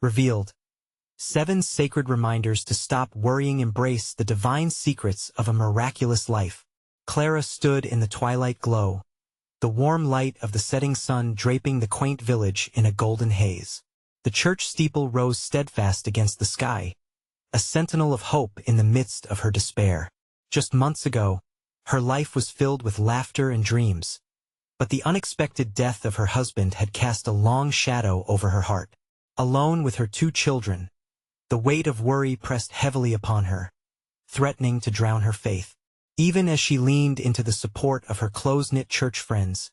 Revealed. 7 sacred reminders to stop worrying. Embrace the divine secrets of a miraculous life. Clara stood in the twilight glow, the warm light of the setting sun draping the quaint village in a golden haze. The church steeple rose steadfast against the sky, a sentinel of hope in the midst of her despair. Just months ago, her life was filled with laughter and dreams, but the unexpected death of her husband had cast a long shadow over her heart. Alone with her 2 children, the weight of worry pressed heavily upon her, threatening to drown her faith. Even as she leaned into the support of her close-knit church friends,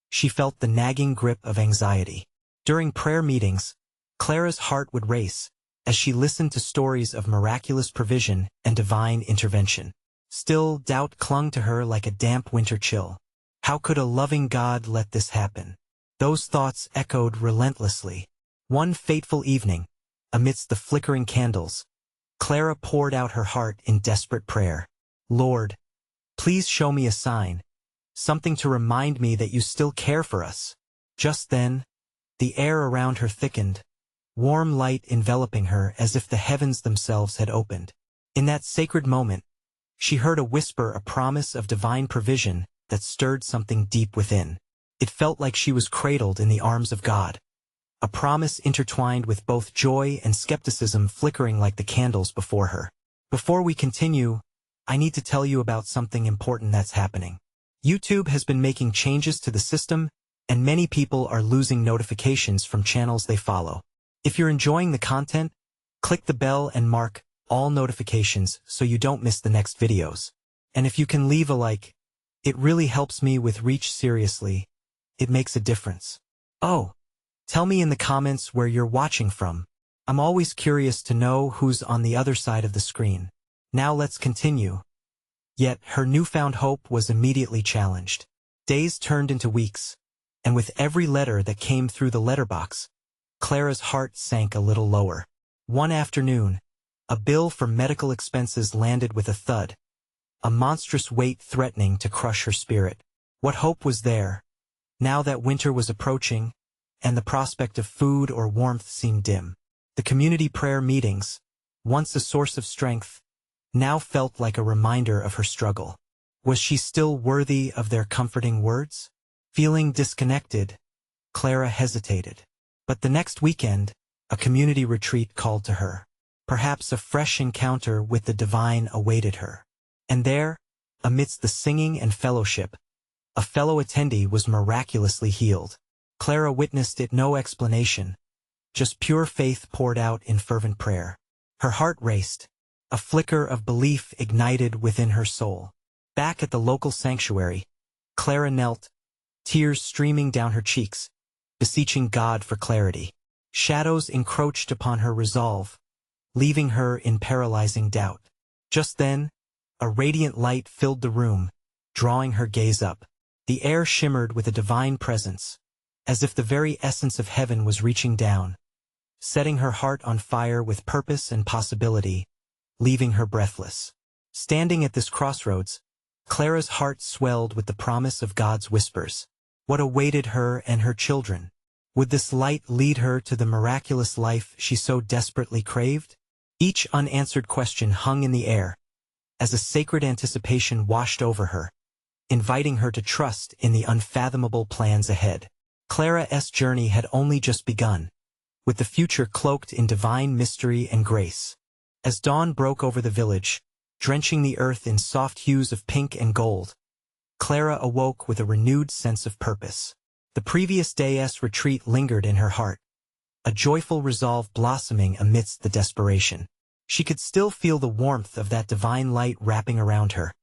she felt the nagging grip of anxiety. During prayer meetings, Clara's heart would race as she listened to stories of miraculous provision and divine intervention. Still, doubt clung to her like a damp winter chill. How could a loving God let this happen? Those thoughts echoed relentlessly. One fateful evening, amidst the flickering candles, Clara poured out her heart in desperate prayer. Lord, please show me a sign, something to remind me that you still care for us. Just then, the air around her thickened, warm light enveloping her as if the heavens themselves had opened. In that sacred moment, she heard a whisper, a promise of divine provision that stirred something deep within. It felt like she was cradled in the arms of God, a promise intertwined with both joy and skepticism flickering like the candles before her. Before we continue, I need to tell you about something important that's happening. YouTube has been making changes to the system, and many people are losing notifications from channels they follow. If you're enjoying the content, click the bell and mark all notifications so you don't miss the next videos. And if you can leave a like, it really helps me with reach. Seriously, it makes a difference. Oh, tell me in the comments where you're watching from. I'm always curious to know who's on the other side of the screen. Now let's continue. Yet her newfound hope was immediately challenged. Days turned into weeks, and with every letter that came through the letterbox, Clara's heart sank a little lower. One afternoon, a bill for medical expenses landed with a thud, a monstrous weight threatening to crush her spirit. What hope was there, now that winter was approaching, and the prospect of food or warmth seemed dim? The community prayer meetings, once a source of strength, now felt like a reminder of her struggle. Was she still worthy of their comforting words? Feeling disconnected, Clara hesitated. But the next weekend, a community retreat called to her. Perhaps a fresh encounter with the divine awaited her. And there, amidst the singing and fellowship, a fellow attendee was miraculously healed. Clara witnessed it, no explanation, just pure faith poured out in fervent prayer. Her heart raced, a flicker of belief ignited within her soul. Back at the local sanctuary, Clara knelt, tears streaming down her cheeks, beseeching God for clarity. Shadows encroached upon her resolve, leaving her in paralyzing doubt. Just then, a radiant light filled the room, drawing her gaze up. The air shimmered with a divine presence, as if the very essence of heaven was reaching down, setting her heart on fire with purpose and possibility, leaving her breathless. Standing at this crossroads, Clara's heart swelled with the promise of God's whispers. What awaited her and her children? Would this light lead her to the miraculous life she so desperately craved? Each unanswered question hung in the air, as a sacred anticipation washed over her, inviting her to trust in the unfathomable plans ahead. Clara's journey had only just begun, with the future cloaked in divine mystery and grace. As dawn broke over the village, drenching the earth in soft hues of pink and gold, Clara awoke with a renewed sense of purpose. The previous day's retreat lingered in her heart, a joyful resolve blossoming amidst the desperation. She could still feel the warmth of that divine light wrapping around her,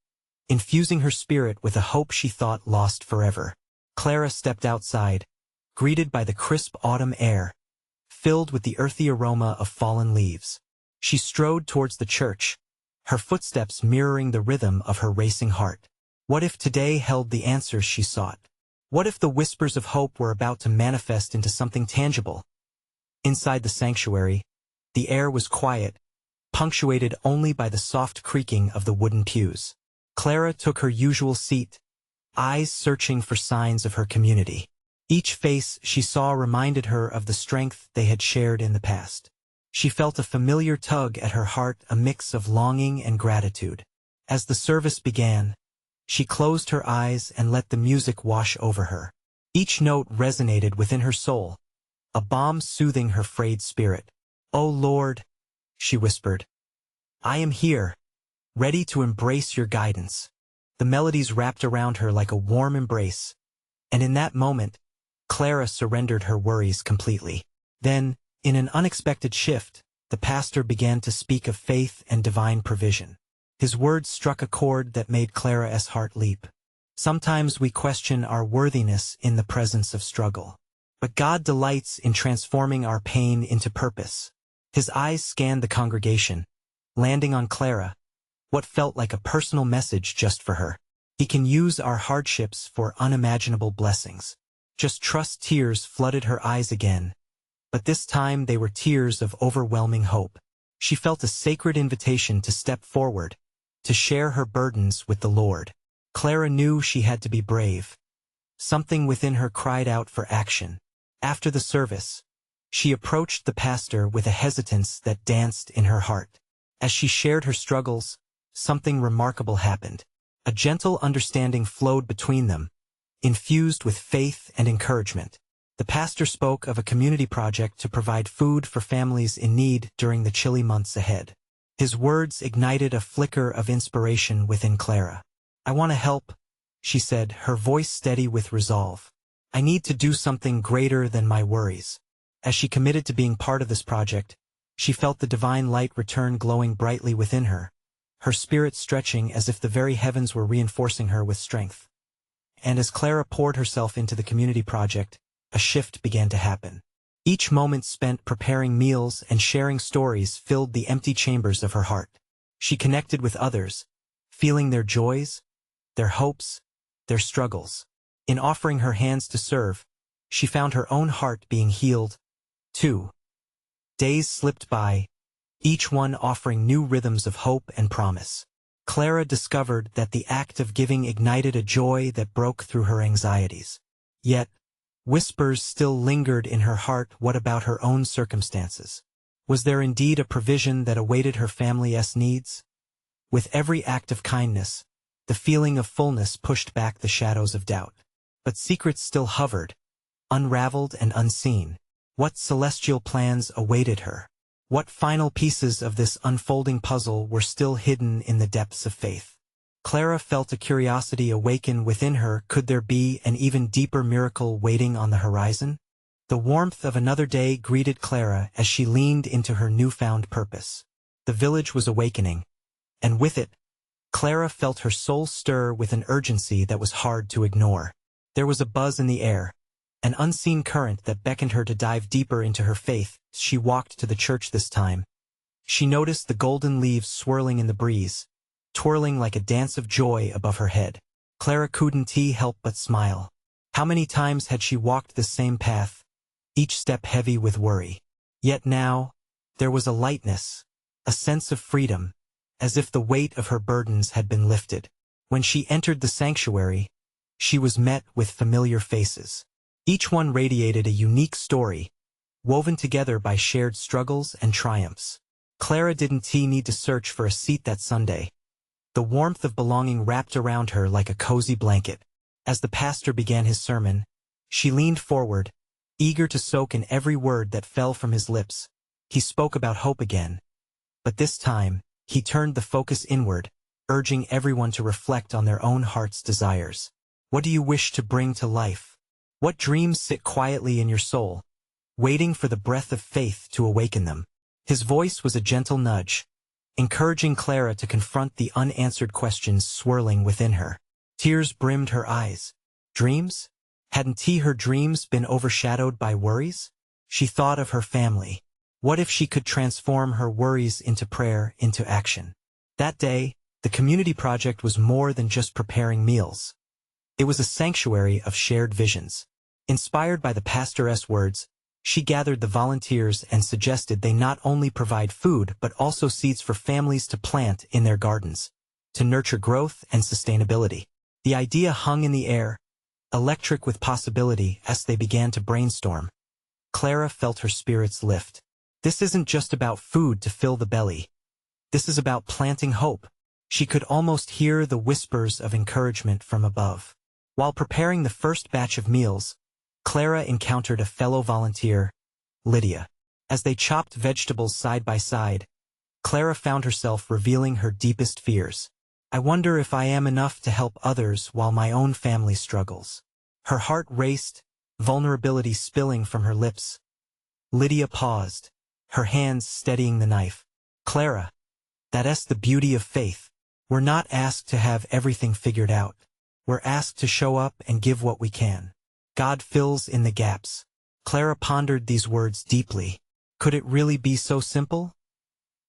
infusing her spirit with a hope she thought lost forever. Clara stepped outside, greeted by the crisp autumn air, filled with the earthy aroma of fallen leaves. She strode towards the church, her footsteps mirroring the rhythm of her racing heart. What if today held the answers she sought? What if the whispers of hope were about to manifest into something tangible? Inside the sanctuary, the air was quiet, punctuated only by the soft creaking of the wooden pews. Clara took her usual seat, eyes searching for signs of her community. Each face she saw reminded her of the strength they had shared in the past. She felt a familiar tug at her heart, a mix of longing and gratitude. As the service began, she closed her eyes and let the music wash over her. Each note resonated within her soul, a balm soothing her frayed spirit. "O Lord," she whispered, "I am here, ready to embrace your guidance." The melodies wrapped around her like a warm embrace, and in that moment, Clara surrendered her worries completely. Then, in an unexpected shift, the pastor began to speak of faith and divine provision. His words struck a chord that made Clara's heart leap. Sometimes we question our worthiness in the presence of struggle. But God delights in transforming our pain into purpose. His eyes scanned the congregation, landing on Clara, what felt like a personal message just for her. He can use our hardships for unimaginable blessings. Just trust. Tears flooded her eyes again, but this time they were tears of overwhelming hope. She felt a sacred invitation to step forward, to share her burdens with the Lord. Clara knew she had to be brave. Something within her cried out for action. After the service, she approached the pastor with a hesitance that danced in her heart. As she shared her struggles, something remarkable happened. A gentle understanding flowed between them, infused with faith and encouragement. The pastor spoke of a community project to provide food for families in need during the chilly months ahead. His words ignited a flicker of inspiration within Clara. "I want to help," she said, her voice steady with resolve. "I need to do something greater than my worries." As she committed to being part of this project, she felt the divine light return, glowing brightly within her, her spirit stretching as if the very heavens were reinforcing her with strength. And as Clara poured herself into the community project, a shift began to happen. Each moment spent preparing meals and sharing stories filled the empty chambers of her heart. She connected with others, feeling their joys, their hopes, their struggles. In offering her hands to serve, she found her own heart being healed, too. Days slipped by, each one offering new rhythms of hope and promise. Clara discovered that the act of giving ignited a joy that broke through her anxieties. Yet, whispers still lingered in her heart. What about her own circumstances? Was there indeed a provision that awaited her family's needs? With every act of kindness, the feeling of fullness pushed back the shadows of doubt. But secrets still hovered, unraveled and unseen. What celestial plans awaited her? What final pieces of this unfolding puzzle were still hidden in the depths of faith? Clara felt a curiosity awaken within her. Could there be an even deeper miracle waiting on the horizon? The warmth of another day greeted Clara as she leaned into her newfound purpose. The village was awakening, and with it, Clara felt her soul stir with an urgency that was hard to ignore. There was a buzz in the air, an unseen current that beckoned her to dive deeper into her faith. She walked to the church this time. She noticed the golden leaves swirling in the breeze, twirling like a dance of joy above her head. Clara couldn't help but smile. How many times had she walked this same path, each step heavy with worry? Yet now, there was a lightness, a sense of freedom, as if the weight of her burdens had been lifted. When she entered the sanctuary, she was met with familiar faces. Each one radiated a unique story, woven together by shared struggles and triumphs. Clara didn't need to search for a seat that Sunday. The warmth of belonging wrapped around her like a cozy blanket. As the pastor began his sermon, she leaned forward, eager to soak in every word that fell from his lips. He spoke about hope again, but this time, he turned the focus inward, urging everyone to reflect on their own heart's desires. What do you wish to bring to life? What dreams sit quietly in your soul, waiting for the breath of faith to awaken them? His voice was a gentle nudge, encouraging Clara to confront the unanswered questions swirling within her. Tears brimmed her eyes. Dreams? Hadn't her dreams been overshadowed by worries? She thought of her family. What if she could transform her worries into prayer, into action? That day, the community project was more than just preparing meals. It was a sanctuary of shared visions. Inspired by the pastor's words, she gathered the volunteers and suggested they not only provide food but also seeds for families to plant in their gardens, to nurture growth and sustainability. The idea hung in the air, electric with possibility. As they began to brainstorm, Clara felt her spirits lift. This isn't just about food to fill the belly. This is about planting hope. She could almost hear the whispers of encouragement from above. While preparing the first batch of meals, Clara encountered a fellow volunteer, Lydia. As they chopped vegetables side by side, Clara found herself revealing her deepest fears. I wonder if I am enough to help others while my own family struggles. Her heart raced, vulnerability spilling from her lips. Lydia paused, her hands steadying the knife. Clara, that's the beauty of faith. We're not asked to have everything figured out. We're asked to show up and give what we can. God fills in the gaps. Clara pondered these words deeply. Could it really be so simple?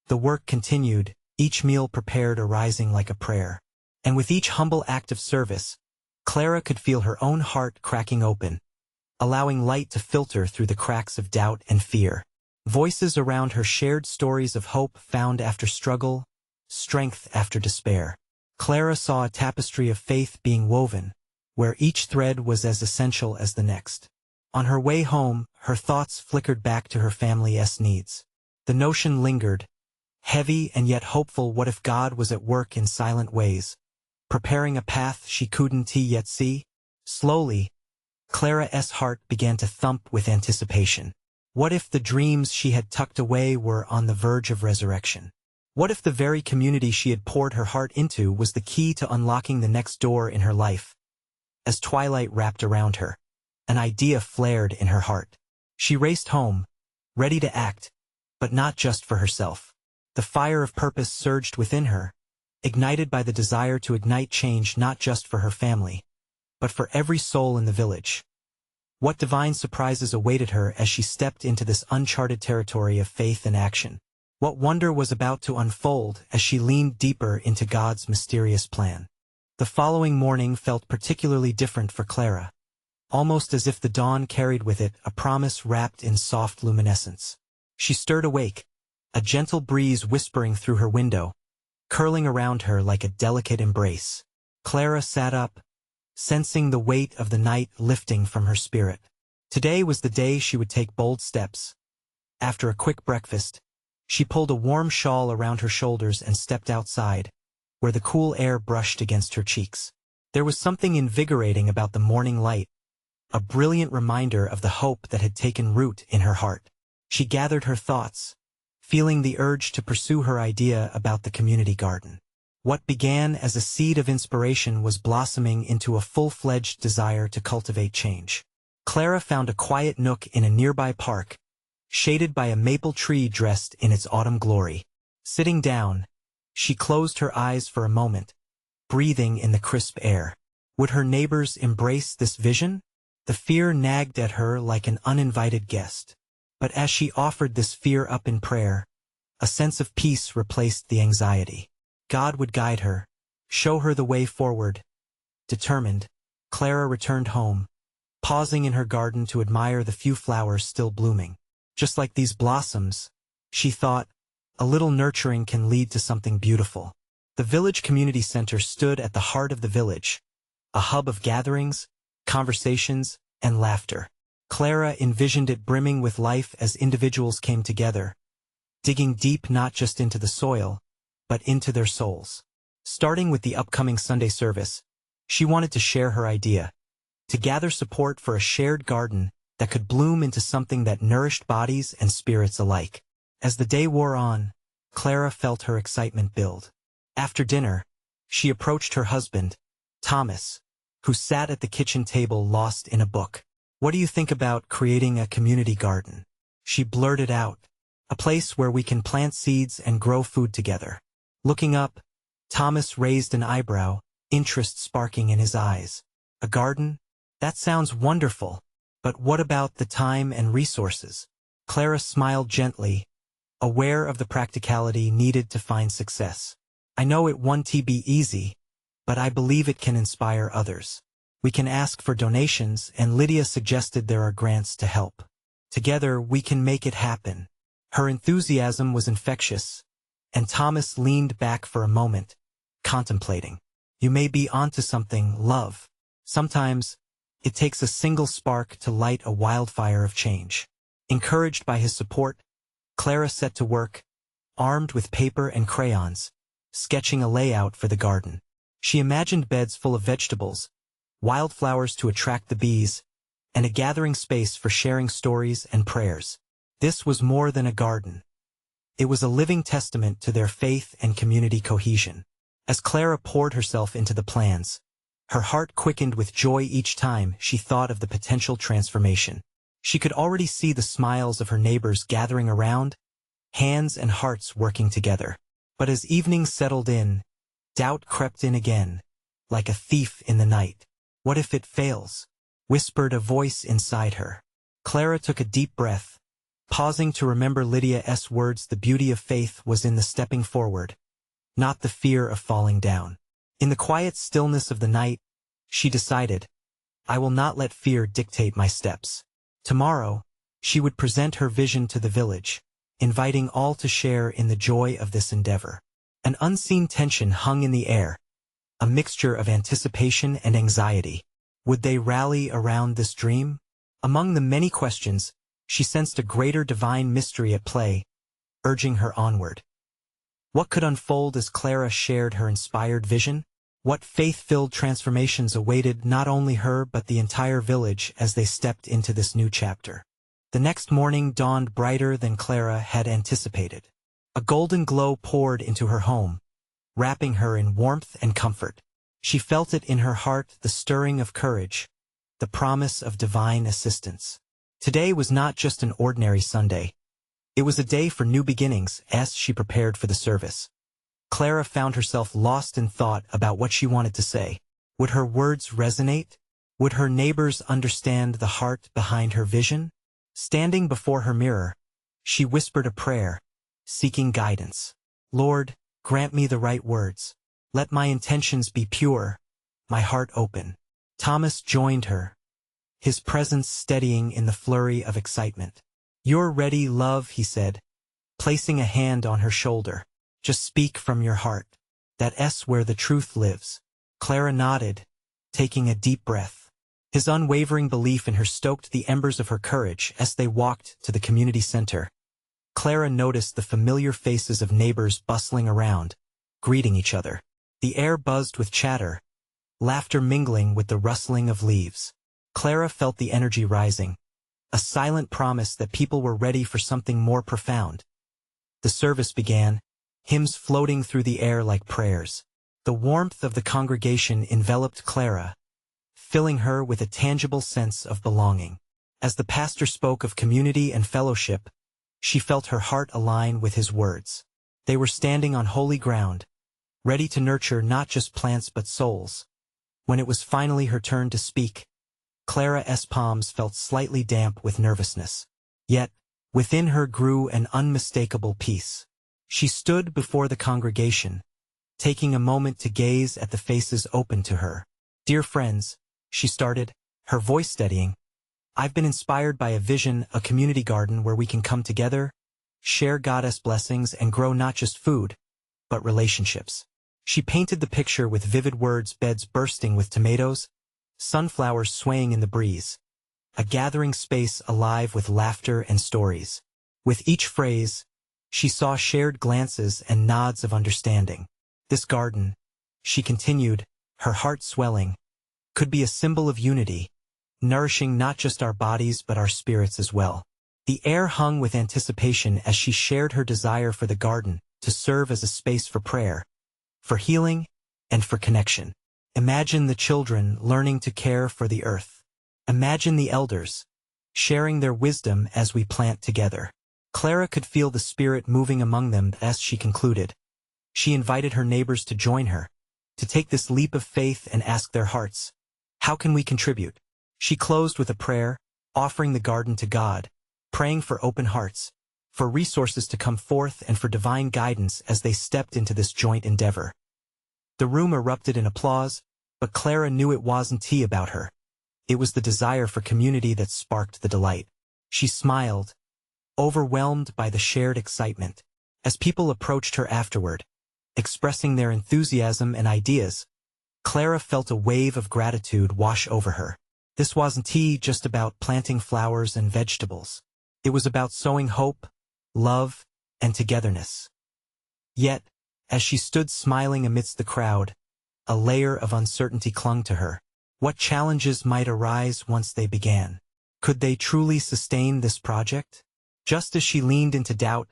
The work continued, each meal prepared arising like a prayer. And with each humble act of service, Clara could feel her own heart cracking open, allowing light to filter through the cracks of doubt and fear. Voices around her shared stories of hope found after struggle, strength after despair. Clara saw a tapestry of faith being woven, where each thread was as essential as the next. On her way home, her thoughts flickered back to her family's needs. The notion lingered, heavy and yet hopeful. What if God was at work in silent ways, preparing a path she couldn't yet see? Slowly, Clara's heart began to thump with anticipation. What if the dreams she had tucked away were on the verge of resurrection? What if the very community she had poured her heart into was the key to unlocking the next door in her life? As twilight wrapped around her, an idea flared in her heart. She raced home, ready to act, but not just for herself. The fire of purpose surged within her, ignited by the desire to ignite change not just for her family, but for every soul in the village. What divine surprises awaited her as she stepped into this uncharted territory of faith and action? What wonder was about to unfold as she leaned deeper into God's mysterious plan? The following morning felt particularly different for Clara, almost as if the dawn carried with it a promise wrapped in soft luminescence. She stirred awake, a gentle breeze whispering through her window, curling around her like a delicate embrace. Clara sat up, sensing the weight of the night lifting from her spirit. Today was the day she would take bold steps. After a quick breakfast, she pulled a warm shawl around her shoulders and stepped outside, where the cool air brushed against her cheeks. There was something invigorating about the morning light, a brilliant reminder of the hope that had taken root in her heart. She gathered her thoughts, feeling the urge to pursue her idea about the community garden. What began as a seed of inspiration was blossoming into a full-fledged desire to cultivate change. Clara found a quiet nook in a nearby park, shaded by a maple tree dressed in its autumn glory. Sitting down, she closed her eyes for a moment, breathing in the crisp air. Would her neighbors embrace this vision? The fear nagged at her like an uninvited guest. But as she offered this fear up in prayer, a sense of peace replaced the anxiety. God would guide her, show her the way forward. Determined, Clara returned home, pausing in her garden to admire the few flowers still blooming. Just like these blossoms, she thought, a little nurturing can lead to something beautiful. The village community center stood at the heart of the village, a hub of gatherings, conversations, and laughter. Clara envisioned it brimming with life as individuals came together, digging deep not just into the soil, but into their souls. Starting with the upcoming Sunday service, she wanted to share her idea, to gather support for a shared garden that could bloom into something that nourished bodies and spirits alike. As the day wore on, Clara felt her excitement build. After dinner, she approached her husband, Thomas, who sat at the kitchen table lost in a book. "What do you think about creating a community garden?" she blurted out. "A place where we can plant seeds and grow food together." Looking up, Thomas raised an eyebrow, interest sparking in his eyes. "A garden? That sounds wonderful. But what about the time and resources?" Clara smiled gently, aware of the practicality needed to find success. "I know it won't be easy, but I believe it can inspire others. We can ask for donations, and Lydia suggested there are grants to help. Together, we can make it happen." Her enthusiasm was infectious, and Thomas leaned back for a moment, contemplating. "You may be onto something, love. Sometimes, it takes a single spark to light a wildfire of change." Encouraged by his support, Clara set to work, armed with paper and crayons, sketching a layout for the garden. She imagined beds full of vegetables, wildflowers to attract the bees, and a gathering space for sharing stories and prayers. This was more than a garden. It was a living testament to their faith and community cohesion. As Clara poured herself into the plans, her heart quickened with joy each time she thought of the potential transformation. She could already see the smiles of her neighbors gathering around, hands and hearts working together. But as evening settled in, doubt crept in again, like a thief in the night. "What if it fails?" whispered a voice inside her. Clara took a deep breath, pausing to remember Lydia's words. The beauty of faith was in the stepping forward, not the fear of falling down. In the quiet stillness of the night, she decided, "I will not let fear dictate my steps." Tomorrow, she would present her vision to the village, inviting all to share in the joy of this endeavor. An unseen tension hung in the air, a mixture of anticipation and anxiety. Would they rally around this dream? Among the many questions, she sensed a greater divine mystery at play, urging her onward. What could unfold as Clara shared her inspired vision? What faith-filled transformations awaited not only her but the entire village as they stepped into this new chapter? The next morning dawned brighter than Clara had anticipated. A golden glow poured into her home, wrapping her in warmth and comfort. She felt it in her heart, the stirring of courage, the promise of divine assistance. Today was not just an ordinary Sunday. It was a day for new beginnings as she prepared for the service. Clara found herself lost in thought about what she wanted to say. Would her words resonate? Would her neighbors understand the heart behind her vision? Standing before her mirror, she whispered a prayer, seeking guidance. "Lord, grant me the right words. Let my intentions be pure, my heart open." Thomas joined her, his presence steadying in the flurry of excitement. "You're ready, love," he said, placing a hand on her shoulder. "Just speak from your heart. That's where the truth lives." Clara nodded, taking a deep breath. His unwavering belief in her stoked the embers of her courage as they walked to the community center. Clara noticed the familiar faces of neighbors bustling around, greeting each other. The air buzzed with chatter, laughter mingling with the rustling of leaves. Clara felt the energy rising, a silent promise that people were ready for something more profound. The service began, hymns floating through the air like prayers. The warmth of the congregation enveloped Clara, filling her with a tangible sense of belonging. As the pastor spoke of community and fellowship, she felt her heart align with his words. They were standing on holy ground, ready to nurture not just plants but souls. When it was finally her turn to speak, Clara's palms felt slightly damp with nervousness. Yet, within her grew an unmistakable peace. She stood before the congregation, taking a moment to gaze at the faces open to her. "Dear friends," she started, her voice steadying, "I've been inspired by a vision, a community garden where we can come together, share God's blessings, and grow not just food, but relationships." She painted the picture with vivid words: beds bursting with tomatoes, sunflowers swaying in the breeze, a gathering space alive with laughter and stories. With each phrase, she saw shared glances and nods of understanding. This garden, she continued, her heart swelling, could be a symbol of unity, nourishing not just our bodies but our spirits as well. The air hung with anticipation as she shared her desire for the garden to serve as a space for prayer, for healing, and for connection. Imagine the children learning to care for the earth. Imagine the elders sharing their wisdom as we plant together. Clara could feel the spirit moving among them as she concluded. She invited her neighbors to join her, to take this leap of faith and ask their hearts, "How can we contribute?" She closed with a prayer, offering the garden to God, praying for open hearts, for resources to come forth, and for divine guidance as they stepped into this joint endeavor. The room erupted in applause, but Clara knew it wasn't tea about her. It was the desire for community that sparked the delight. She smiled, overwhelmed by the shared excitement. As people approached her afterward, expressing their enthusiasm and ideas, Clara felt a wave of gratitude wash over her. This wasn't just about planting flowers and vegetables. It was about sowing hope, love, and togetherness. Yet, as she stood smiling amidst the crowd, a layer of uncertainty clung to her. What challenges might arise once they began? Could they truly sustain this project? Just as she leaned into doubt,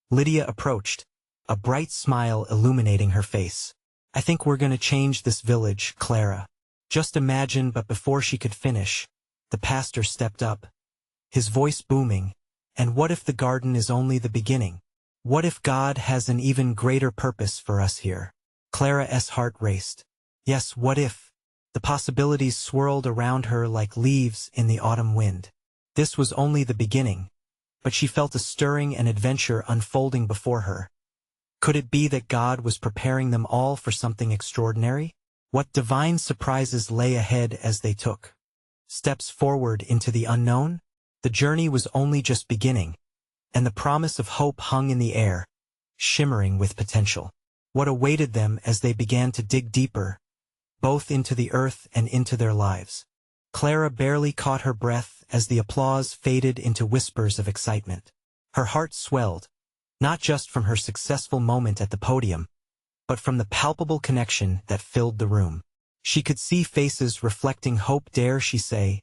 Lydia approached, a bright smile illuminating her face. "I think we're going to change this village, Clara. Just imagine." But before she could finish, the pastor stepped up, his voice booming. "And what if the garden is only the beginning? What if God has an even greater purpose for us here?" Clara's heart raced. Yes, what if? The possibilities swirled around her like leaves in the autumn wind. This was only the beginning, but she felt a stirring and adventure unfolding before her. Could it be that God was preparing them all for something extraordinary? What divine surprises lay ahead as they took steps forward into the unknown? The journey was only just beginning, and the promise of hope hung in the air, shimmering with potential. What awaited them as they began to dig deeper, both into the earth and into their lives? Clara barely caught her breath as the applause faded into whispers of excitement. Her heart swelled, not just from her successful moment at the podium, but from the palpable connection that filled the room. She could see faces reflecting hope, dare she say,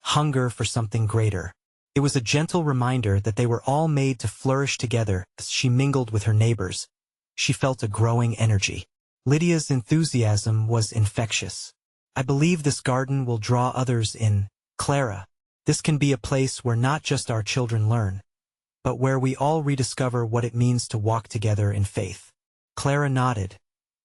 hunger for something greater. It was a gentle reminder that they were all made to flourish together. As she mingled with her neighbors, she felt a growing energy. Lydia's enthusiasm was infectious. "I believe this garden will draw others in, Clara. This can be a place where not just our children learn, but where we all rediscover what it means to walk together in faith." Clara nodded,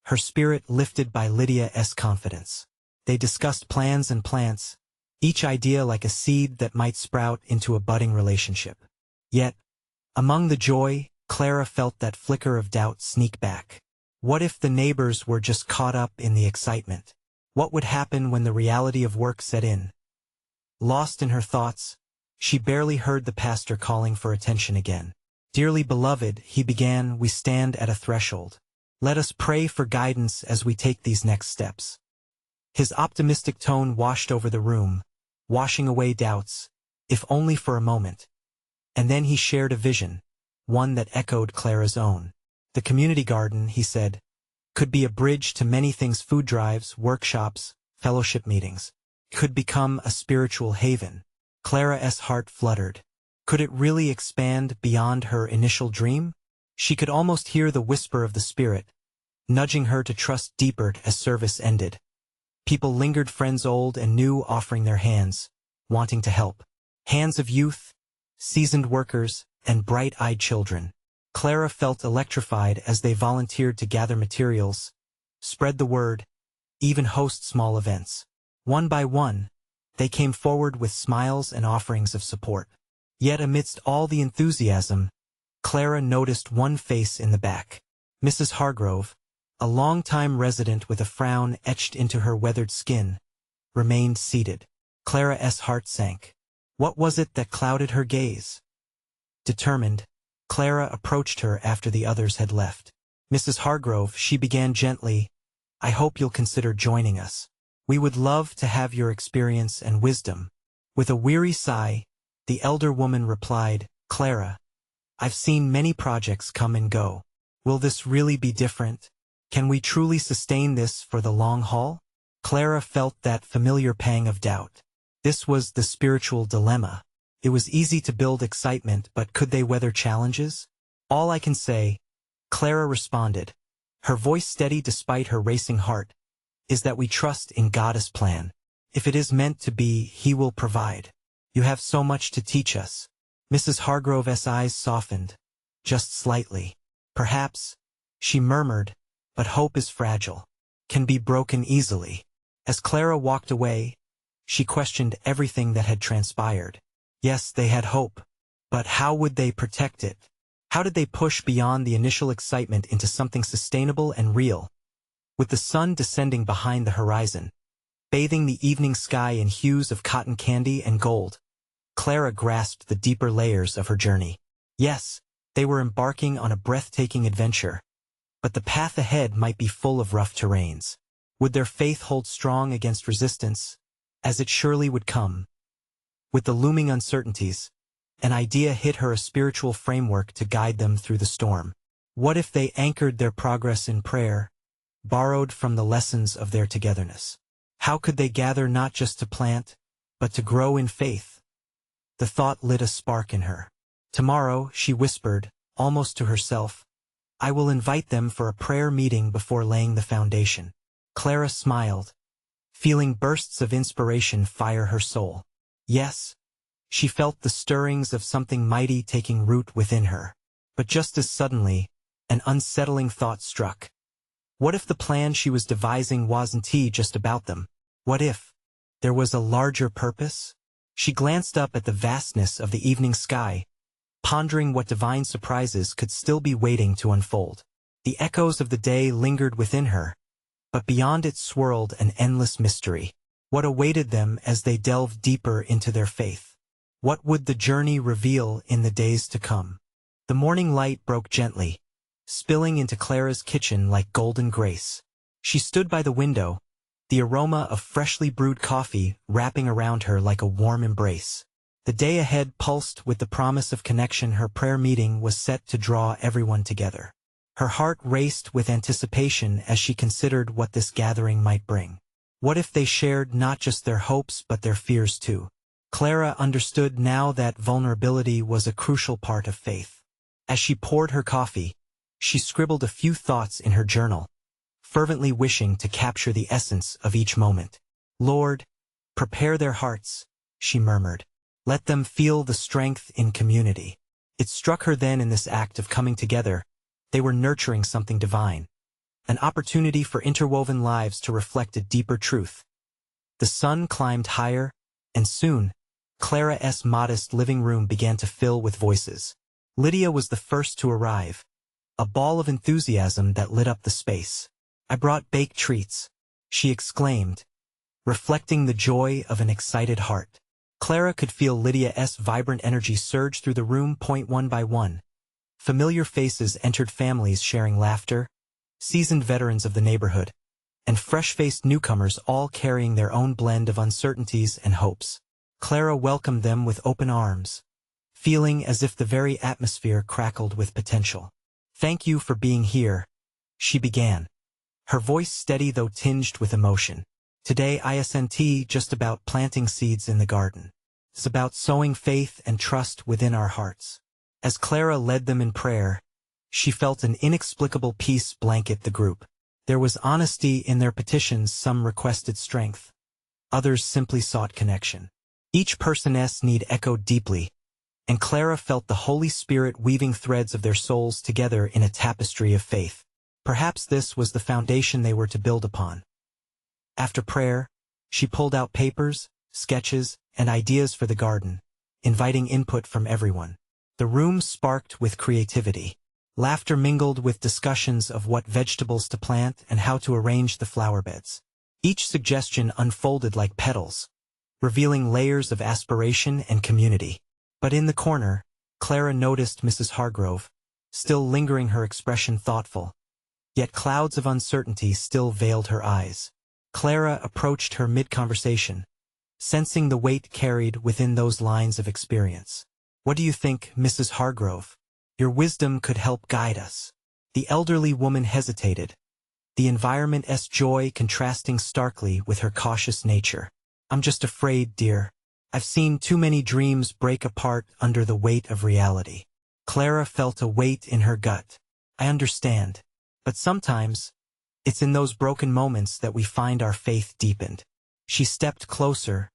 her spirit lifted by Lydia's confidence. They discussed plans and plants, each idea like a seed that might sprout into a budding relationship. Yet, among the joy, Clara felt that flicker of doubt sneak back. What if the neighbors were just caught up in the excitement? What would happen when the reality of work set in? Lost in her thoughts, she barely heard the pastor calling for attention again. "Dearly beloved," he began, "we stand at a threshold. Let us pray for guidance as we take these next steps." His optimistic tone washed over the room, washing away doubts, if only for a moment. And then he shared a vision, one that echoed Clara's own. The community garden, he said, could be a bridge to many things: food drives, workshops, fellowship meetings. Could become a spiritual haven. Clara's heart fluttered. Could it really expand beyond her initial dream? She could almost hear the whisper of the Spirit, nudging her to trust deeper. As service ended, people lingered, friends old and new, offering their hands, wanting to help. Hands of youth, seasoned workers, and bright-eyed children. Clara felt electrified as they volunteered to gather materials, spread the word, even host small events. One by one, they came forward with smiles and offerings of support. Yet amidst all the enthusiasm, Clara noticed one face in the back. Mrs. Hargrove, a long-time resident with a frown etched into her weathered skin, remained seated. Clara's heart sank. What was it that clouded her gaze? Determined, Clara approached her after the others had left. "Mrs. Hargrove," she began gently, "I hope you'll consider joining us. We would love to have your experience and wisdom." With a weary sigh, the elder woman replied, "Clara, I've seen many projects come and go. Will this really be different? Can we truly sustain this for the long haul?" Clara felt that familiar pang of doubt. This was the spiritual dilemma. It was easy to build excitement, but could they weather challenges? "All I can say," Clara responded, her voice steady despite her racing heart, "is that we trust in God's plan. If it is meant to be, He will provide. You have so much to teach us." Mrs. Hargrove's eyes softened, just slightly. "Perhaps," she murmured, "but hope is fragile, can be broken easily." As Clara walked away, she questioned everything that had transpired. Yes, they had hope, but how would they protect it? How did they push beyond the initial excitement into something sustainable and real? With the sun descending behind the horizon, bathing the evening sky in hues of cotton candy and gold, Clara grasped the deeper layers of her journey. Yes, they were embarking on a breathtaking adventure, but the path ahead might be full of rough terrains. Would their faith hold strong against resistance, as it surely would come? With the looming uncertainties, An idea hit her, a spiritual framework to guide them through the storm. What if they anchored their progress in prayer, borrowed from the lessons of their togetherness? How could they gather not just to plant, but to grow in faith? The thought lit a spark in her. Tomorrow, she whispered, almost to herself, I will invite them for a prayer meeting before laying the foundation. Clara smiled, feeling bursts of inspiration fire her soul. Yes, she felt the stirrings of something mighty taking root within her. But just as suddenly, an unsettling thought struck. What if the plan she was devising wasn't just about them? What if there was a larger purpose? She glanced up at the vastness of the evening sky, pondering what divine surprises could still be waiting to unfold. The echoes of the day lingered within her, but beyond it swirled an endless mystery. What awaited them as they delved deeper into their faith? What would the journey reveal in the days to come? The morning light broke gently, spilling into Clara's kitchen like golden grace. She stood by the window, the aroma of freshly brewed coffee wrapping around her like a warm embrace. The day ahead pulsed with the promise of connection. Her prayer meeting was set to draw everyone together. Her heart raced with anticipation as she considered what this gathering might bring. What if they shared not just their hopes but their fears too? Clara understood now that vulnerability was a crucial part of faith. As she poured her coffee, she scribbled a few thoughts in her journal, fervently wishing to capture the essence of each moment. Lord, prepare their hearts, she murmured. Let them feel the strength in community. It struck her then, in this act of coming together, they were nurturing something divine, an opportunity for interwoven lives to reflect a deeper truth. The sun climbed higher, and soon, Clara's modest living room began to fill with voices. Lydia was the first to arrive, a ball of enthusiasm that lit up the space. I brought baked treats, she exclaimed, reflecting the joy of an excited heart. Clara could feel Lydia's vibrant energy surge through the room. One by one, familiar faces entered, families sharing laughter, seasoned veterans of the neighborhood, and fresh-faced newcomers, all carrying their own blend of uncertainties and hopes. Clara welcomed them with open arms, feeling as if the very atmosphere crackled with potential. Thank you for being here, she began, her voice steady though tinged with emotion. Today isn't just about planting seeds in the garden. It's about sowing faith and trust within our hearts. As Clara led them in prayer, she felt an inexplicable peace blanket the group. There was honesty in their petitions. Some requested strength, others simply sought connection. Each person's need echoed deeply, and Clara felt the Holy Spirit weaving threads of their souls together in a tapestry of faith. Perhaps this was the foundation they were to build upon. After prayer, she pulled out papers, sketches, and ideas for the garden, inviting input from everyone. The room sparked with creativity. Laughter mingled with discussions of what vegetables to plant and how to arrange the flower beds. Each suggestion unfolded like petals, revealing layers of aspiration and community. But in the corner, Clara noticed Mrs. Hargrove, still lingering, her expression thoughtful. Yet clouds of uncertainty still veiled her eyes. Clara approached her mid-conversation, sensing the weight carried within those lines of experience. What do you think, Mrs. Hargrove? Your wisdom could help guide us. The elderly woman hesitated, the environment's joy contrasting starkly with her cautious nature. I'm just afraid, dear. I've seen too many dreams break apart under the weight of reality. Clara felt a weight in her gut. I understand. But sometimes, it's in those broken moments that we find our faith deepened. She stepped closer,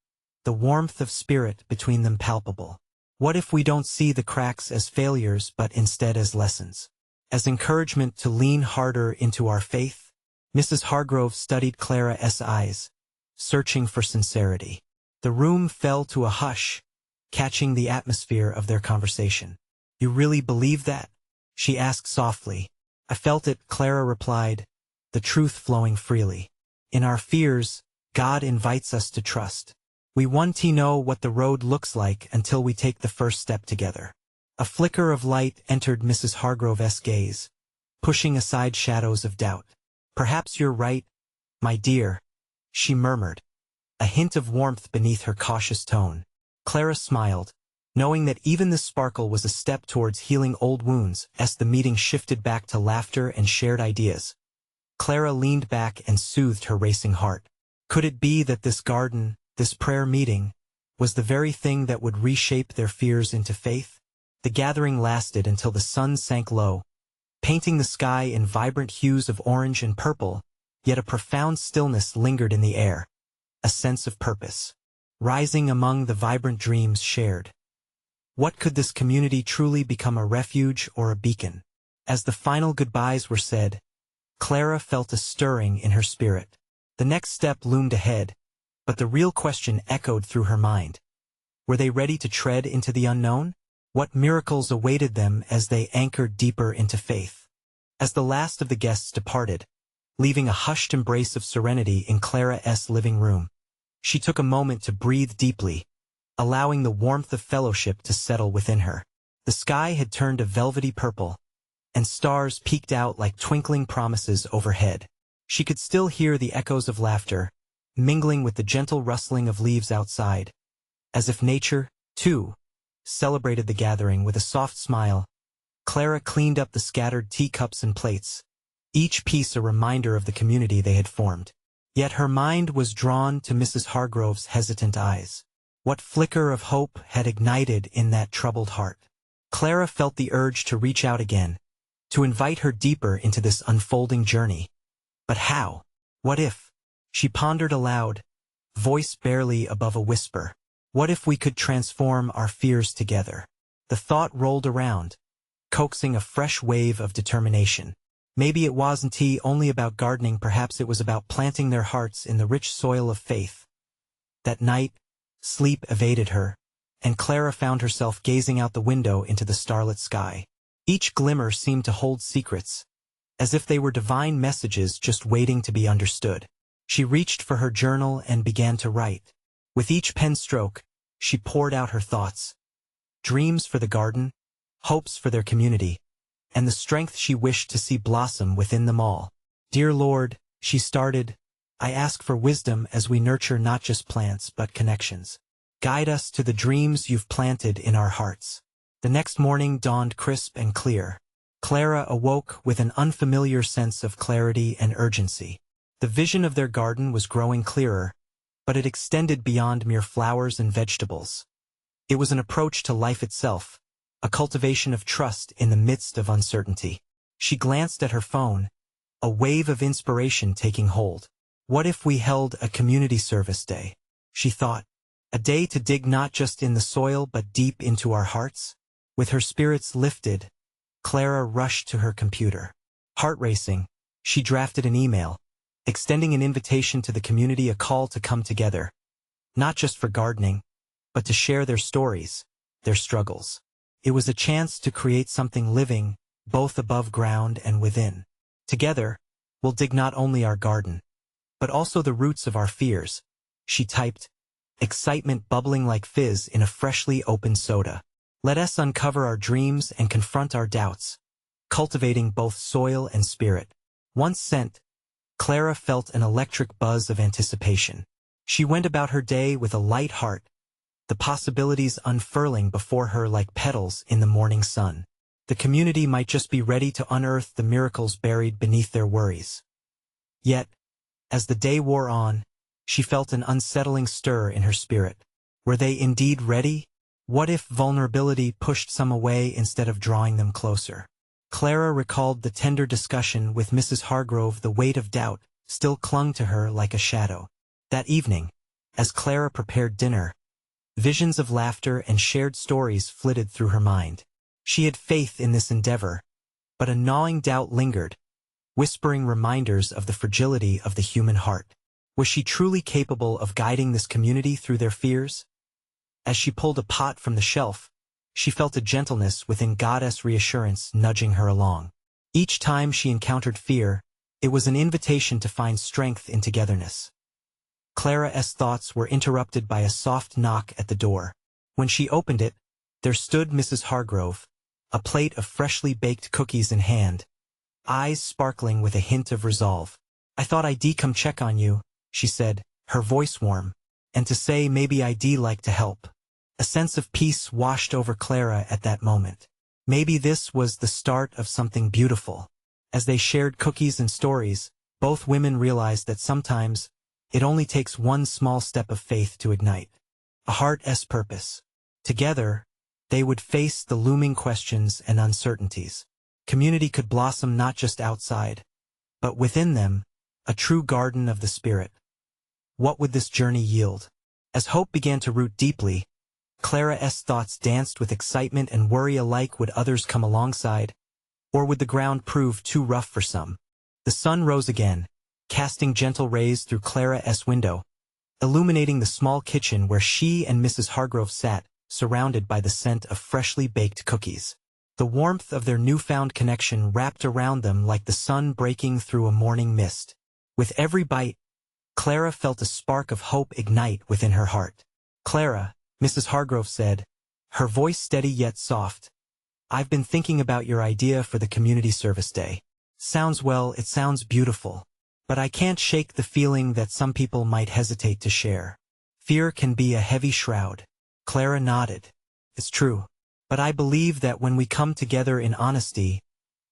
the warmth of spirit between them palpable. What if we don't see the cracks as failures but instead as lessons? As encouragement to lean harder into our faith? Mrs. Hargrove studied Clara's eyes, searching for sincerity. The room fell to a hush, catching the atmosphere of their conversation. You really believe that? She asked softly. I felt it, Clara replied, the truth flowing freely. In our fears, God invites us to trust. We want to know what the road looks like until we take the first step together. A flicker of light entered Mrs. Hargrove's gaze, pushing aside shadows of doubt. Perhaps you're right, my dear, she murmured, a hint of warmth beneath her cautious tone. Clara smiled, Knowing that even this sparkle was a step towards healing old wounds, as the meeting shifted back to laughter and shared ideas, Clara leaned back and soothed her racing heart. Could it be that this garden, this prayer meeting, was the very thing that would reshape their fears into faith? The gathering lasted until the sun sank low, painting the sky in vibrant hues of orange and purple, yet a profound stillness lingered in the air, a sense of purpose, rising among the vibrant dreams shared. What could this community truly become, a refuge or a beacon? As the final goodbyes were said, Clara felt a stirring in her spirit. The next step loomed ahead, but the real question echoed through her mind. Were they ready to tread into the unknown? What miracles awaited them as they anchored deeper into faith? As the last of the guests departed, leaving a hushed embrace of serenity in Clara's living room, she took a moment to breathe deeply, allowing the warmth of fellowship to settle within her. The sky had turned a velvety purple, and stars peeked out like twinkling promises overhead. She could still hear the echoes of laughter, mingling with the gentle rustling of leaves outside, as if nature, too, celebrated the gathering. With a soft smile, Clara cleaned up the scattered teacups and plates, each piece a reminder of the community they had formed. Yet her mind was drawn to Mrs. Hargrove's hesitant eyes. What flicker of hope had ignited in that troubled heart? Clara felt the urge to reach out again, to invite her deeper into this unfolding journey. But how? What if? She pondered aloud, voice barely above a whisper. What if we could transform our fears together? The thought rolled around, coaxing a fresh wave of determination. Maybe it wasn't only about gardening, perhaps it was about planting their hearts in the rich soil of faith. That night, sleep evaded her, and Clara found herself gazing out the window into the starlit sky. Each glimmer seemed to hold secrets, as if they were divine messages just waiting to be understood. She reached for her journal and began to write. With each pen stroke, she poured out her thoughts. Dreams for the garden, hopes for their community, and the strength she wished to see blossom within them all. Dear Lord, she started, I ask for wisdom as we nurture not just plants but connections. Guide us to the dreams you've planted in our hearts. The next morning dawned crisp and clear. Clara awoke with an unfamiliar sense of clarity and urgency. The vision of their garden was growing clearer, but it extended beyond mere flowers and vegetables. It was an approach to life itself, a cultivation of trust in the midst of uncertainty. She glanced at her phone, a wave of inspiration taking hold. What if we held a community service day? She thought. A day to dig not just in the soil but deep into our hearts? With her spirits lifted, Clara rushed to her computer. Heart racing, she drafted an email, extending an invitation to the community, a call to come together, not just for gardening, but to share their stories, their struggles. It was a chance to create something living, both above ground and within. Together, we'll dig not only our garden, but also the roots of our fears, she typed, excitement bubbling like fizz in a freshly opened soda. Let us uncover our dreams and confront our doubts, cultivating both soil and spirit. Once sent, Clara felt an electric buzz of anticipation. She went about her day with a light heart, the possibilities unfurling before her like petals in the morning sun. The community might just be ready to unearth the miracles buried beneath their worries. Yet, as the day wore on, she felt an unsettling stir in her spirit. Were they indeed ready? What if vulnerability pushed some away instead of drawing them closer? Clara recalled the tender discussion with Mrs. Hargrove. The weight of doubt still clung to her like a shadow. That evening, as Clara prepared dinner, visions of laughter and shared stories flitted through her mind. She had faith in this endeavor, but a gnawing doubt lingered, whispering reminders of the fragility of the human heart. Was she truly capable of guiding this community through their fears? As she pulled a pot from the shelf, she felt a gentleness within, goddess reassurance nudging her along. Each time she encountered fear, it was an invitation to find strength in togetherness. Clara's thoughts were interrupted by a soft knock at the door. When she opened it, there stood Mrs. Hargrove, a plate of freshly baked cookies in hand, eyes sparkling with a hint of resolve. I thought I'd come check on you, she said, her voice warm, and to say maybe I'd like to help. A sense of peace washed over Clara at that moment. Maybe this was the start of something beautiful. As they shared cookies and stories, both women realized that sometimes it only takes one small step of faith to ignite a heart's purpose. Together, they would face the looming questions and uncertainties. Community could blossom not just outside, but within them, a true garden of the spirit. What would this journey yield? As hope began to root deeply, Clara's thoughts danced with excitement and worry alike. Would others come alongside? Or would the ground prove too rough for some? The sun rose again, casting gentle rays through Clara's window, illuminating the small kitchen where she and Mrs. Hargrove sat, surrounded by the scent of freshly baked cookies. The warmth of their newfound connection wrapped around them like the sun breaking through a morning mist. With every bite, Clara felt a spark of hope ignite within her heart. "Clara," Mrs. Hargrove said, her voice steady yet soft, "I've been thinking about your idea for the community service day. It sounds beautiful. But I can't shake the feeling that some people might hesitate to share. Fear can be a heavy shroud." Clara nodded. "It's true. But I believe that when we come together in honesty,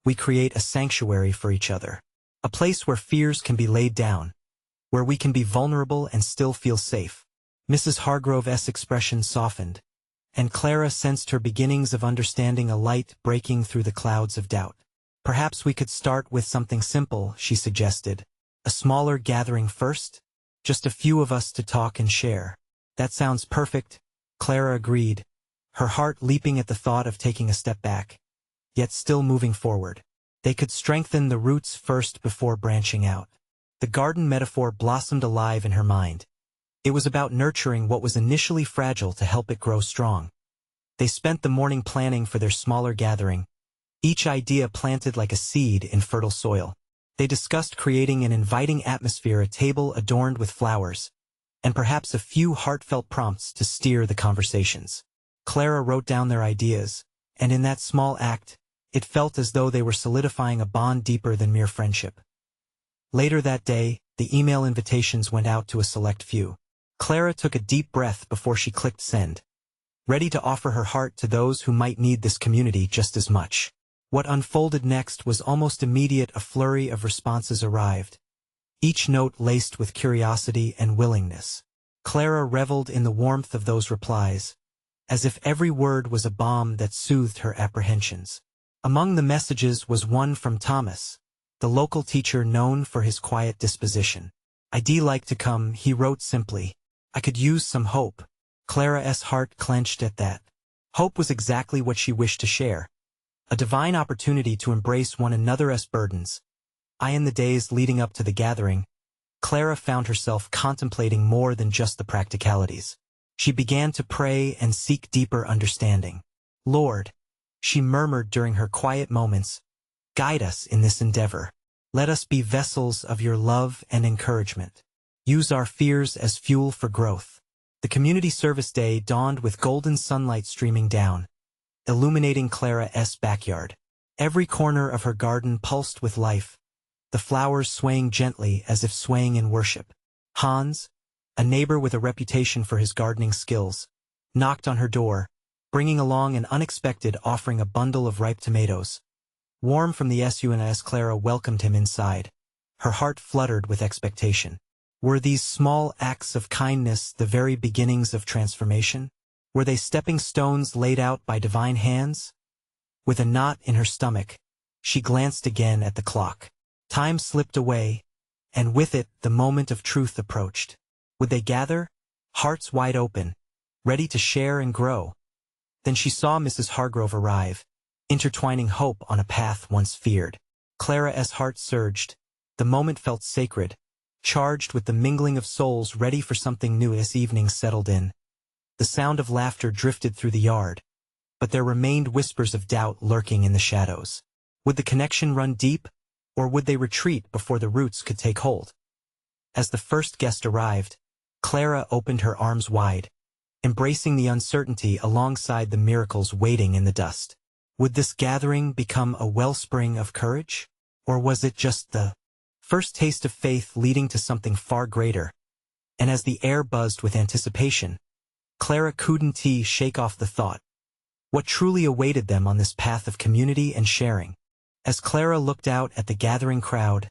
we create a sanctuary for each other. A place where fears can be laid down, where we can be vulnerable and still feel safe." Mrs. Hargrove's expression softened, and Clara sensed her beginnings of understanding, a light breaking through the clouds of doubt. "Perhaps we could start with something simple," she suggested. "A smaller gathering first? Just a few of us to talk and share." "That sounds perfect," Clara agreed, her heart leaping at the thought of taking a step back, yet still moving forward. They could strengthen the roots first before branching out. The garden metaphor blossomed alive in her mind. It was about nurturing what was initially fragile to help it grow strong. They spent the morning planning for their smaller gathering, each idea planted like a seed in fertile soil. They discussed creating an inviting atmosphere, a table adorned with flowers, and perhaps a few heartfelt prompts to steer the conversations. Clara wrote down their ideas, and in that small act, it felt as though they were solidifying a bond deeper than mere friendship. Later that day, the email invitations went out to a select few. Clara took a deep breath before she clicked send, ready to offer her heart to those who might need this community just as much. What unfolded next was almost immediate. A flurry of responses arrived, each note laced with curiosity and willingness. Clara reveled in the warmth of those replies, as if every word was a balm that soothed her apprehensions. Among the messages was one from Thomas, the local teacher known for his quiet disposition. "I'd like to come," he wrote simply. "I could use some hope." Clara's heart clenched at that. Hope was exactly what she wished to share. A divine opportunity to embrace one another's burdens. In the days leading up to the gathering, Clara found herself contemplating more than just the practicalities. She began to pray and seek deeper understanding. "Lord," she murmured during her quiet moments, "guide us in this endeavor. Let us be vessels of your love and encouragement. Use our fears as fuel for growth." The community service day dawned with golden sunlight streaming down, illuminating Clara's backyard. Every corner of her garden pulsed with life, the flowers swaying gently as if swaying in worship. Hans, a neighbor with a reputation for his gardening skills, knocked on her door, bringing along an unexpected offering, a bundle of ripe tomatoes. Warm from the sun, Clara welcomed him inside. Her heart fluttered with expectation. Were these small acts of kindness the very beginnings of transformation? Were they stepping stones laid out by divine hands? With a knot in her stomach, she glanced again at the clock. Time slipped away, and with it the moment of truth approached. Would they gather, hearts wide open, ready to share and grow? Then she saw Mrs. Hargrove arrive, intertwining hope on a path once feared. Clara's heart surged. The moment felt sacred, charged with the mingling of souls ready for something new. As evening settled in, the sound of laughter drifted through the yard, but there remained whispers of doubt lurking in the shadows. Would the connection run deep, or would they retreat before the roots could take hold? As the first guest arrived, Clara opened her arms wide, embracing the uncertainty alongside the miracles waiting in the dust. Would this gathering become a wellspring of courage? Or was it just the first taste of faith leading to something far greater? And as the air buzzed with anticipation, Clara couldn't shake off the thought. What truly awaited them on this path of community and sharing? As Clara looked out at the gathering crowd,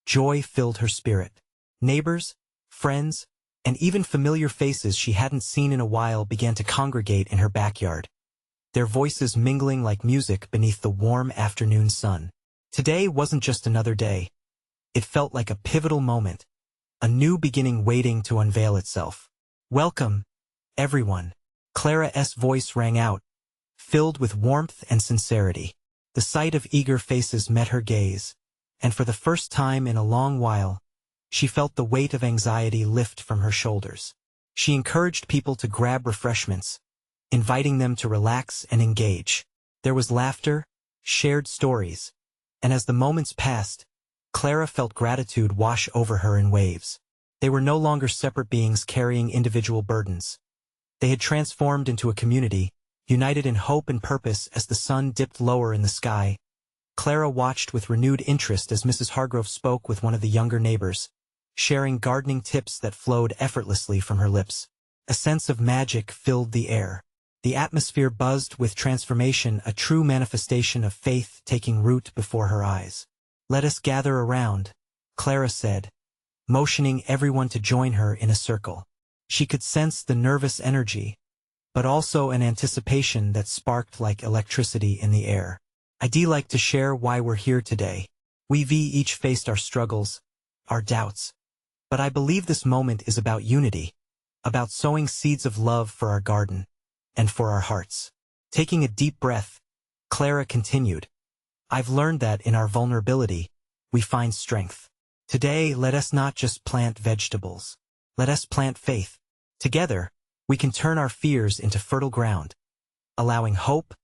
joy filled her spirit. Neighbors, friends, and even familiar faces she hadn't seen in a while began to congregate in her backyard, their voices mingling like music beneath the warm afternoon sun. Today wasn't just another day. It felt like a pivotal moment, a new beginning waiting to unveil itself. Welcome, everyone. Clara's voice rang out, filled with warmth and sincerity. The sight of eager faces met her gaze, and for the first time in a long while, she felt the weight of anxiety lift from her shoulders. She encouraged people to grab refreshments, inviting them to relax and engage. There was laughter, shared stories, and as the moments passed, Clara felt gratitude wash over her in waves. They were no longer separate beings carrying individual burdens. They had transformed into a community, united in hope and purpose. As the sun dipped lower in the sky, Clara watched with renewed interest as Mrs. Hargrove spoke with one of the younger neighbors, sharing gardening tips that flowed effortlessly from her lips. A sense of magic filled the air. The atmosphere buzzed with transformation, a true manifestation of faith taking root before her eyes. "Let us gather around," Clara said, motioning everyone to join her in a circle. She could sense the nervous energy, but also an anticipation that sparked like electricity in the air. "I'd like to share why we're here today. We've each faced our struggles, our doubts. But I believe this moment is about unity, about sowing seeds of love for our garden, and for our hearts." Taking a deep breath, Clara continued, "I've learned that in our vulnerability, we find strength. Today, let us not just plant vegetables. Let us plant faith. Together, we can turn our fears into fertile ground, allowing hope,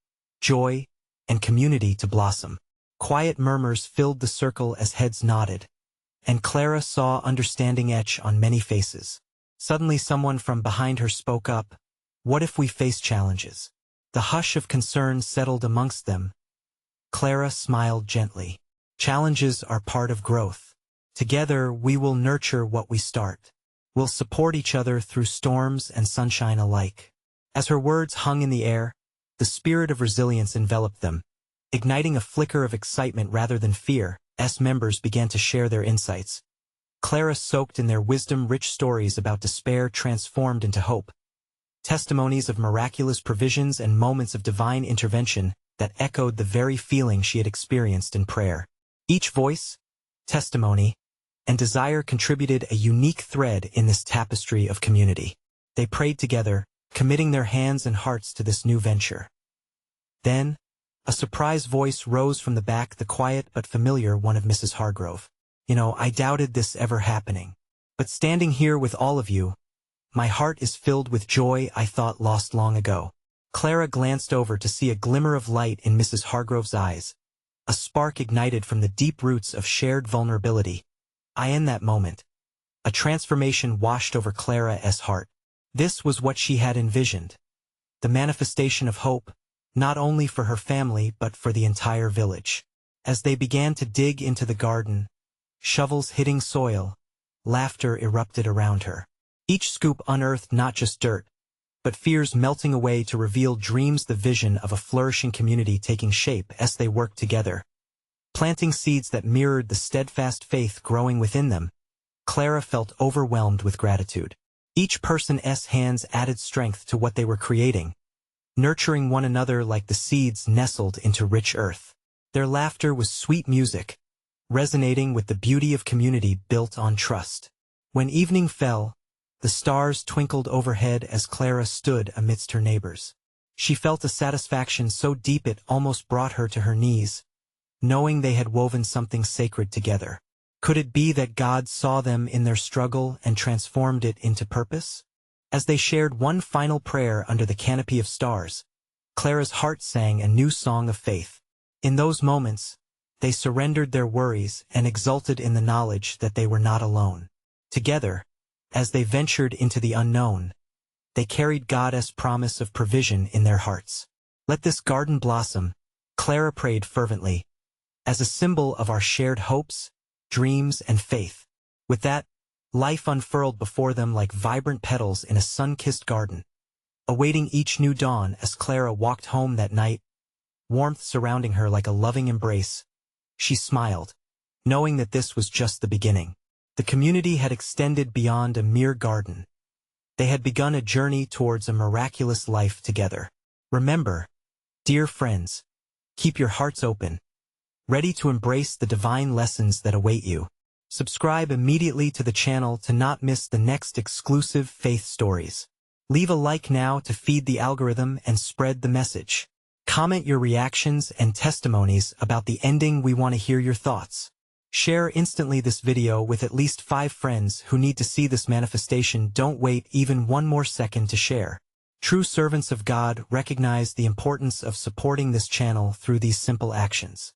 joy, and community to blossom." Quiet murmurs filled the circle as heads nodded, and Clara saw understanding etch on many faces. Suddenly someone from behind her spoke up. "What if we face challenges?" The hush of concern settled amongst them. Clara smiled gently. "Challenges are part of growth. Together we will nurture what we start. We'll support each other through storms and sunshine alike." As her words hung in the air, the spirit of resilience enveloped them, igniting a flicker of excitement rather than fear. As members began to share their insights, Clara soaked in their wisdom-rich stories about despair transformed into hope, testimonies of miraculous provisions and moments of divine intervention that echoed the very feeling she had experienced in prayer. Each voice, testimony, and desire contributed a unique thread in this tapestry of community. They prayed together, committing their hands and hearts to this new venture. Then, a surprise voice rose from the back, the quiet but familiar one of Mrs. Hargrove. "I doubted this ever happening. But standing here with all of you, my heart is filled with joy I thought lost long ago." Clara glanced over to see a glimmer of light in Mrs. Hargrove's eyes, a spark ignited from the deep roots of shared vulnerability. In that moment, a transformation washed over Clara's heart. This was what she had envisioned. The manifestation of hope, not only for her family but for the entire village. As they began to dig into the garden, shovels hitting soil, laughter erupted around her. Each scoop unearthed not just dirt, but fears melting away to reveal dreams, the vision of a flourishing community taking shape as they worked together, planting seeds that mirrored the steadfast faith growing within them. Clara felt overwhelmed with gratitude. Each person's hands added strength to what they were creating, nurturing one another like the seeds nestled into rich earth. Their laughter was sweet music, resonating with the beauty of community built on trust. When evening fell, the stars twinkled overhead as Clara stood amidst her neighbors. She felt a satisfaction so deep it almost brought her to her knees, knowing they had woven something sacred together. Could it be that God saw them in their struggle and transformed it into purpose? As they shared one final prayer under the canopy of stars, Clara's heart sang a new song of faith. In those moments, they surrendered their worries and exulted in the knowledge that they were not alone. Together, as they ventured into the unknown, they carried God's promise of provision in their hearts. "Let this garden blossom," Clara prayed fervently, "as a symbol of our shared hopes, dreams, and faith." With that, life unfurled before them like vibrant petals in a sun-kissed garden, awaiting each new dawn as Clara walked home that night, warmth surrounding her like a loving embrace. She smiled, knowing that this was just the beginning. The community had extended beyond a mere garden. They had begun a journey towards a miraculous life together. Remember, dear friends, keep your hearts open, ready to embrace the divine lessons that await you. Subscribe immediately to the channel to not miss the next exclusive faith stories. Leave a like now to feed the algorithm and spread the message. Comment your reactions and testimonies about the ending. We want to hear your thoughts. Share instantly this video with at least 5 friends who need to see this manifestation. Don't wait even one more second to share. True servants of God recognize the importance of supporting this channel through these simple actions.